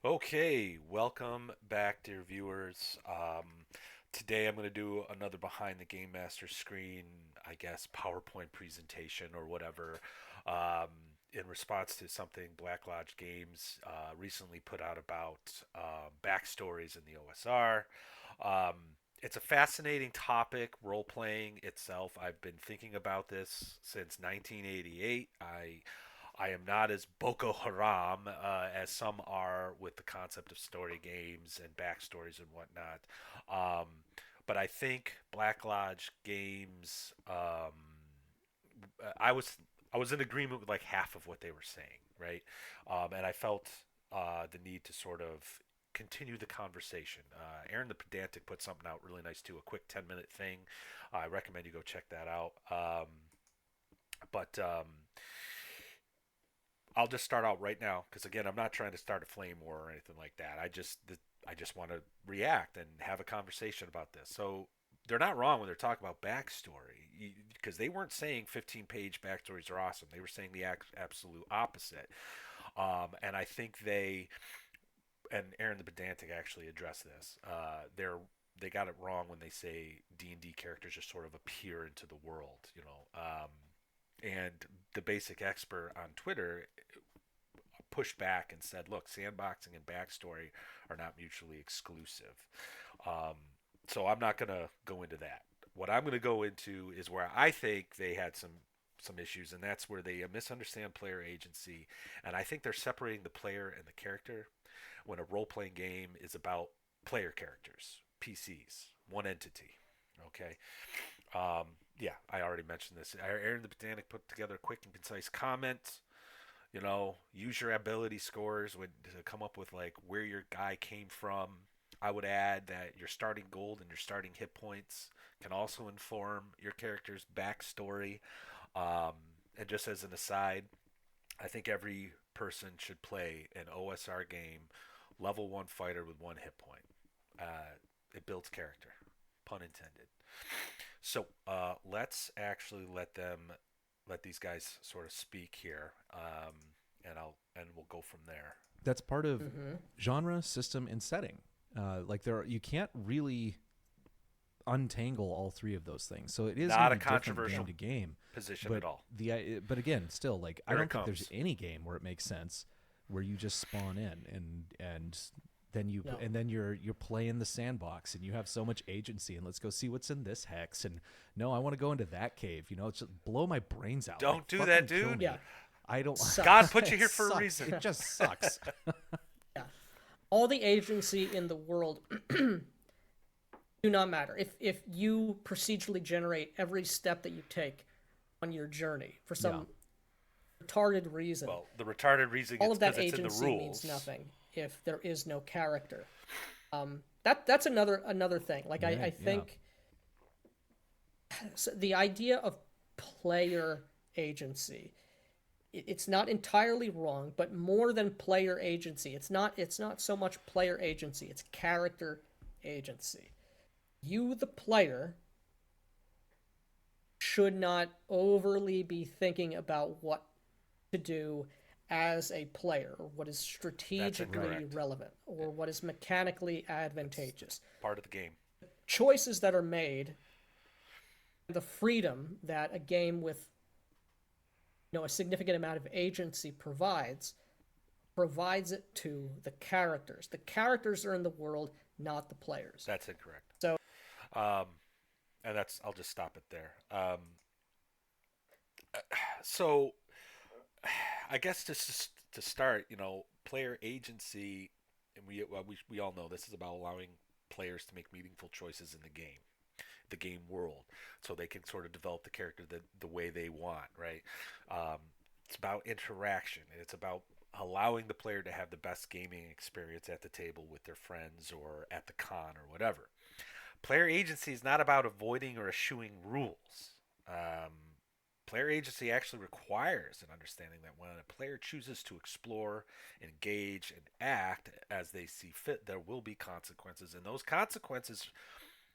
Okay, welcome back, dear viewers. Today I'm going to do another behind the Game Master screen, I guess, PowerPoint presentation or whatever, um, in response to something Black Lodge Games recently put out about backstories in the OSR. Um, it's a fascinating topic, role playing itself. I've been thinking about this since 1988. I am not as Boko Haram as some are with the concept of story games and backstories and whatnot. Um, but I think Black Lodge games. I was I was in agreement with like half of what they were saying, right? And I felt the need to sort of continue the conversation. Aaron the Pedantic put something out really nice too, a quick 10-minute thing. I recommend you go check that out. But I'll just start out right now because again, I'm not trying to start a flame war or anything like that. I just want to react and have a conversation about this. So they're not wrong when they're talking about backstory because they weren't saying 15-page backstories are awesome. They were saying the absolute opposite. And I think and Aaron the Pedantic actually addressed this. They got it wrong when they say D&D characters just sort of appear into the world, and the basic expert on Twitter pushed back and said, look, sandboxing and backstory are not mutually exclusive. Um, so I'm not going to go into that. What I'm going to go into is where I think they had some issues, and that's where they misunderstand player agency. And I think they're separating the player and the character when a role playing game is about player characters, PCs, one entity. Okay. Um, yeah, I already mentioned this. Aaron the Botanic put together a quick and concise comment. Use your ability scores to come up with like where your guy came from. I would add that your starting gold and your starting hit points can also inform your character's backstory. Um, and just as an aside, I think every person should play an OSR game, level one fighter with one hit point. It builds character, pun intended. So let's actually let these guys sort of speak here, and we'll go from there. That's part of Mm-hmm. genre, system, and setting. You can't really untangle all three of those things. So it is going to Not a be different game controversial to game. position But at all. but again, still, like, I Here it don't think there's comes. any game where it makes sense where you just spawn in and then No. you're playing the sandbox and you have so much agency and let's go see what's in this hex and no, I want to go into that cave. It's just blow my brains out. Like, Don't do that, fucking kill dude. Yeah. me. I don't. God Sucks. put you It here for a sucks. reason. It just sucks. Yeah. All the agency in the world do not matter. If you procedurally generate every step that you take on your journey for Yeah. some retarded reason, Well, the retarded reason all it's of that because it's in the agency means rules. nothing if there is no character. That's another thing. Like I Right. Yeah. think the idea of player agency, it's not entirely wrong, but more than player agency. It's not so much player agency, it's character agency. You, the player, should not overly be thinking about what to do as a player, or what is That's strategically incorrect. relevant, or what is mechanically That's advantageous. part of the game. Choices that are made, the freedom that a game with a significant amount of agency provides it to the characters. The characters are in the world, not the players. That's incorrect. So Um, and I'll just stop it there. So I guess just to start, player agency, and we all know this is about allowing players to make meaningful choices in the game world, so they can sort of develop the character the way they want, right? Um, it's about interaction, and it's about allowing the player to have the best gaming experience at the table with their friends or at the con or whatever. Player agency is not about avoiding or eschewing rules. Um, Player agency actually requires an understanding that when a player chooses to explore, engage, and act as they see fit, there will be consequences, and those consequences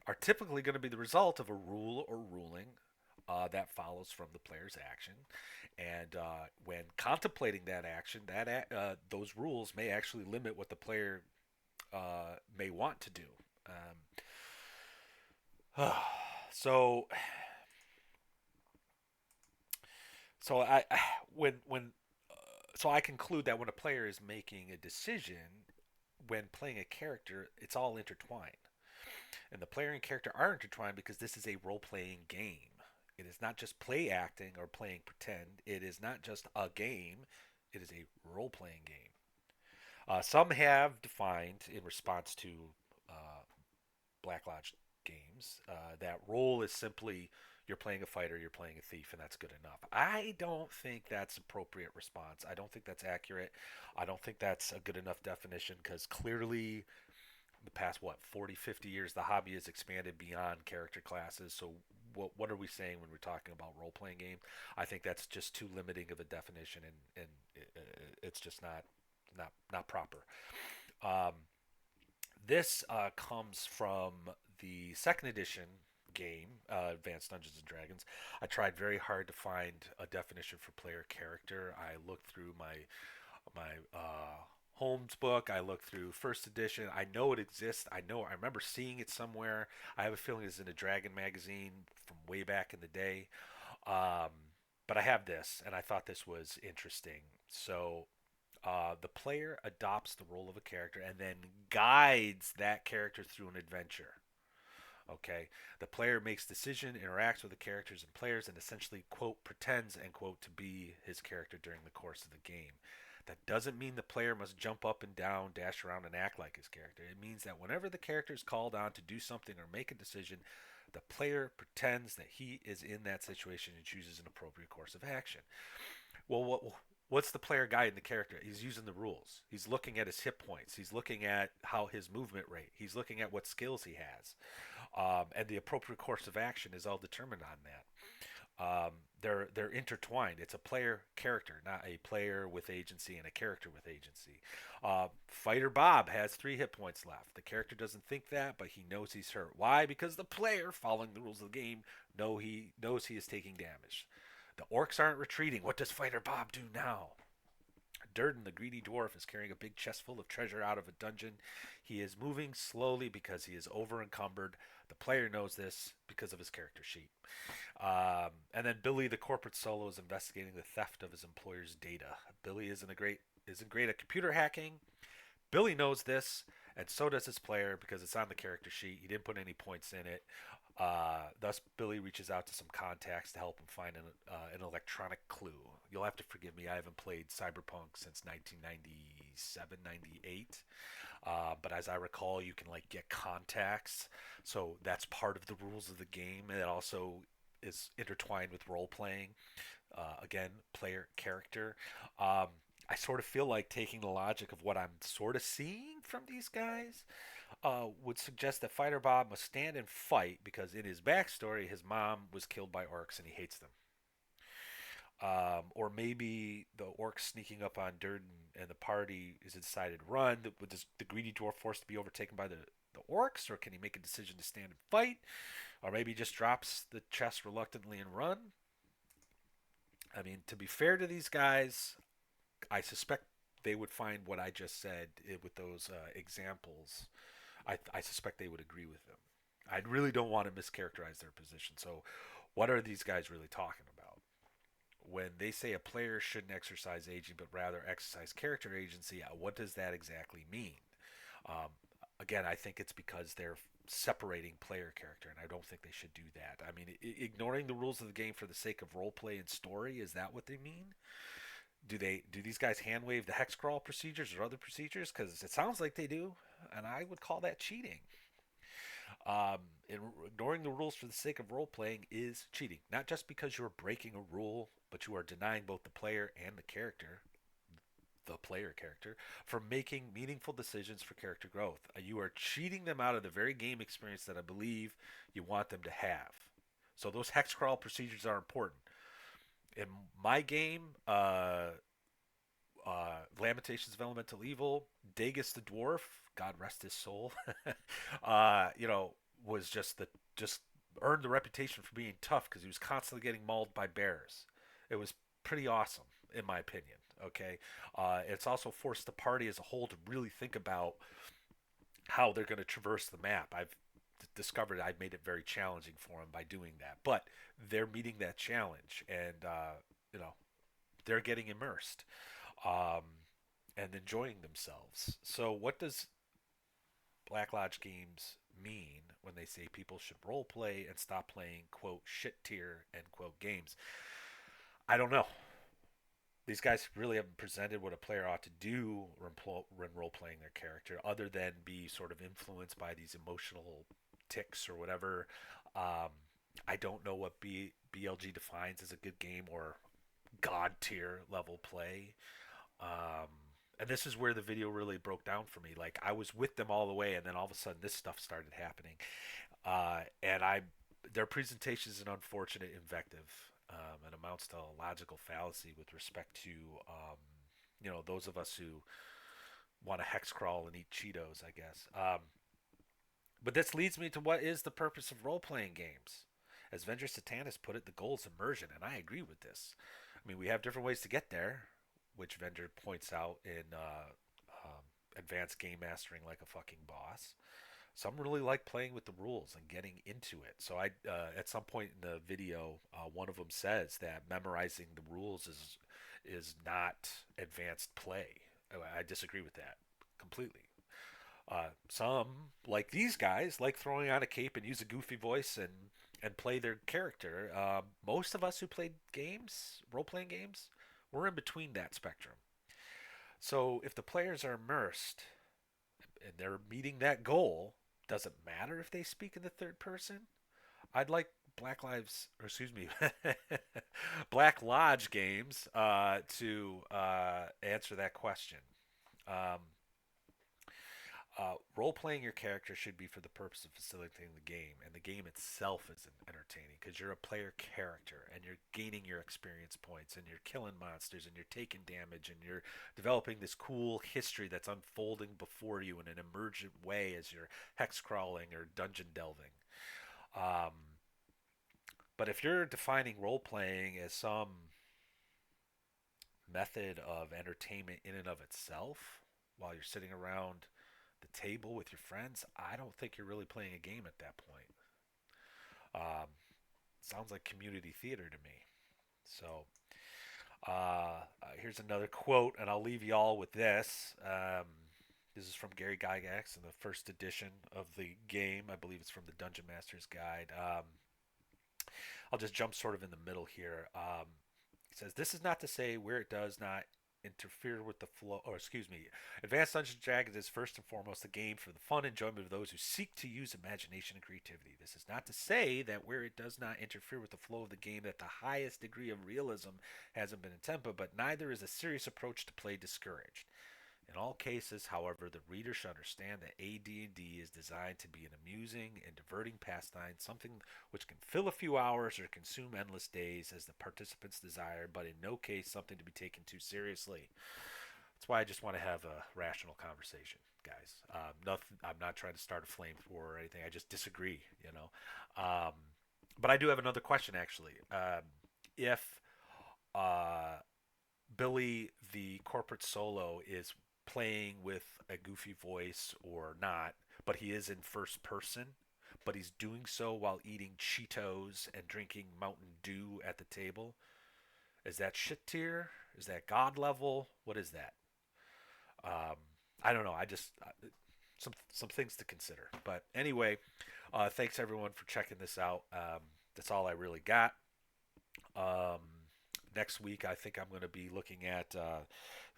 are typically going to be the result of a rule or ruling that follows from the player's action. And when contemplating that action, those rules may actually limit what the player may want to do. So, so I when so I conclude that when a player is making a decision when playing a character, it's all intertwined. And the player and character are intertwined because this is a role playing game. It is not just play acting or playing pretend. It is not just a game. It is a role playing game. Some have defined in response to uh, Black Lodge games that role is simply you're playing a fighter, you're playing a thief, and that's good enough. I don't think that's appropriate response. I don't think that's accurate. I don't think that's a good enough definition because clearly the past 40, 50 years the hobby has expanded beyond character classes. So what are we saying when we're talking about role playing game? I think that's just too limiting of a definition, and it's just not proper. um, this comes from the second edition game, Advanced Dungeons and Dragons. I tried very hard to find a definition for player character. I looked through my Holmes book. I looked through first edition. I know it exists. I remember seeing it somewhere. I have a feeling it's in a Dragon magazine from way back in the day. Um, but I have this, and I thought this was interesting. So the player adopts the role of a character and then guides that character through an adventure. Okay, the player makes decision, interacts with the characters and players, and essentially quote pretends end quote to be his character during the course of the game. That doesn't mean the player must jump up and down, dash around, and act like his character. It means that whenever the character is called on to do something or make a decision, the player pretends that he is in that situation and chooses an appropriate course of action. Well, what's the player guiding the character? He's using the rules. He's looking at his hit points. He's looking at how his movement rate. He's looking at what skills he has, and the appropriate course of action is all determined on that. They're intertwined. It's a player character, not a player with agency and a character with agency. Fighter Bob has 3 hit points left. The character doesn't think that, but he knows he's hurt. Why? Because the player, following the rules of the game, he knows he is taking damage. The orcs aren't retreating. What does Fighter Bob do now? Durden, the greedy dwarf, is carrying a big chest full of treasure out of a dungeon. He is moving slowly because he is over encumbered. The player knows this because of his character sheet. And then Billy, the corporate solo, is investigating the theft of his employer's data. Billy isn't great at computer hacking. Billy knows this, and so does his player because it's on the character sheet. He didn't put any points in it. Thus, Billy reaches out to some contacts to help him find an electronic clue. You'll have to forgive me, I haven't played Cyberpunk since 1997, 98. But as I recall, you can like get contacts, so that's part of the rules of the game. And it also is intertwined with role playing. Again, player character. Um, I sort of feel like taking the logic of what I'm sort of seeing from these guys would suggest that Fighter Bob must stand and fight because in his backstory, his mom was killed by orcs and he hates them. Or maybe the orcs sneaking up on Durden and the party is decided to run. Would the greedy dwarf forced to be overtaken by the orcs, or can he make a decision to stand and fight? Or maybe he just drops the chest reluctantly and run. I mean, to be fair to these guys, I suspect they would find what I just said with those examples. I suspect they would agree with them. I really don't want to mischaracterize their position. So, what are these guys really talking about? When they say a player shouldn't exercise agency but rather exercise character agency, what does that exactly mean? Um, Again, I think it's because they're separating player character, and I don't think they should do that. I mean, ignoring the rules of the game for the sake of role play and story, is that what they mean? Do these guys hand wave the hex crawl procedures or other procedures? Because it sounds like they do, and I would call that cheating. Um, Ignoring the rules for the sake of role playing is cheating. Not just because you are breaking a rule, but you are denying both the player and the player character, from making meaningful decisions for character growth. You are cheating them out of the very game experience that I believe you want them to have. So those hex crawl procedures are important. In my game, Lamentations of Elemental Evil, Dagus the dwarf, God rest his soul, uh, you know, was just earned the reputation for being tough because he was constantly getting mauled by bears. It was pretty awesome, in my opinion. Okay, it's also forced the party as a whole to really think about how they're going to traverse the map. I've discovered I've made it very challenging for them by doing that, but they're meeting that challenge, and you know they're getting immersed um, and enjoying themselves. So, what does Black Lodge games mean when they say people should role play and stop playing quote shit tier end quote games? I don't know. These guys really haven't presented what a player ought to do when role playing their character, other than be sort of influenced by these emotional ticks or whatever. Um, I don't know what BLG defines as a good game or god tier level play. Um, and this is where the video really broke down for me. Like I was with them all the way, and then all of a sudden this stuff started happening. And their presentation is an unfortunate invective and amounts to a logical fallacy with respect to those of us who want to hex crawl and eat Cheetos, I guess. But this leads me to what is the purpose of role playing games. As Vendor Satanis put it, the goal is immersion, and I agree with this. I mean, we have different ways to get there, which Vendor points out in Advanced Game Mastering Like a Fucking Boss. Some really like playing with the rules and getting into it. So at some point in the video, one of them says that memorizing the rules is not advanced play. I disagree with that completely. Some, like these guys, like throwing on a cape and use a goofy voice and play their character. Most of us who played games, role playing games, we're in between that spectrum. So if the players are immersed and they're meeting that goal, does it matter if they speak in the third person? I'd like Black Lives, or excuse me, Black Lodge games to answer that question. Um, Role playing your character should be for the purpose of facilitating the game, and the game itself is entertaining because you're a player character and you're gaining your experience points and you're killing monsters and you're taking damage and you're developing this cool history that's unfolding before you in an emergent way as you're hex crawling or dungeon delving. Um, but if you're defining role playing as some method of entertainment in and of itself while you're sitting around the table with your friends, I don't think you're really playing a game at that point. Um, Sounds like community theater to me. So here's another quote, and I'll leave you all with this. This is from Gary Gygax in the first edition of the game. I believe it's from the Dungeon Master's Guide. I'll just jump sort of in the middle here. He says, "This is not to say where it does not interfere with the flow, or excuse me, Advanced Dungeons and Dragons is first and foremost a game for the fun enjoyment of those who seek to use imagination and creativity. This is not to say that where it does not interfere with the flow of the game that the highest degree of realism hasn't been attempted, but neither is a serious approach to play discouraged. In all cases, however, the reader should understand that AD&D is designed to be an amusing and diverting pastime, something which can fill a few hours or consume endless days as the participants desire, but in no case something to be taken too seriously." That's why I just want to have a rational conversation, guys. Nothing, I'm not trying to start a flame war or anything. I just disagree, you know. Um, but I do have another question, actually. If uh, Billy, the corporate solo, is playing with a goofy voice or not, but he is in first person, but he's doing so while eating Cheetos and drinking Mountain Dew at the table. Is that shit tier? Is that god level? What is that? Um, I don't know. Some things to consider. But anyway, thanks everyone for checking this out. That's all I really got. Um, Next week, I think I'm going to be looking at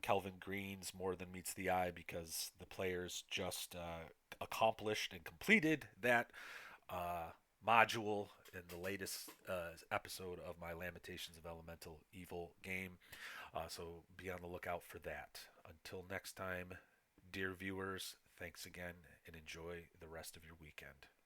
Kelvin Green's More Than Meets the Eye because the players just accomplished and completed that module in the latest episode of my Lamentations of Elemental Evil game. So be on the lookout for that. Until next time, dear viewers, thanks again and enjoy the rest of your weekend.